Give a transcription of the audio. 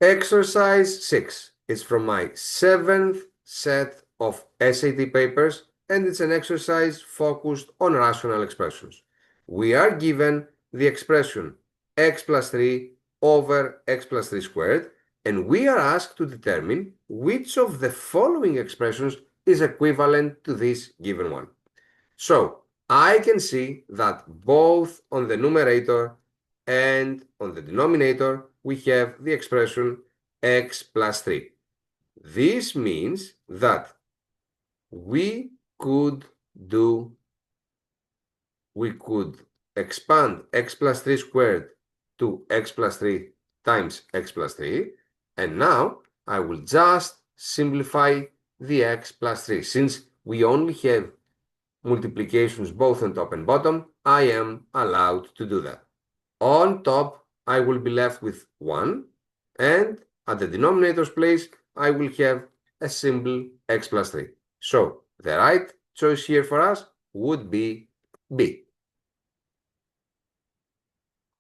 Exercise 6 is from my 7th set of SAT papers, and it's an exercise focused on rational expressions. We are given the expression x plus 3 over x plus 3 squared, and we are asked to determine which of the following expressions is equivalent to this given one. So I can see that both on the numerator and on the denominator we have the expression x plus 3. This means that we could expand x plus 3 squared to x plus 3 times x plus 3, and now I will just simplify the x plus 3. Since we only have multiplications both on top and bottom, I am allowed to do that. On top, I will be left with 1, and at the denominator's place, I will have a simple x plus 3. So the right choice here for us would be B.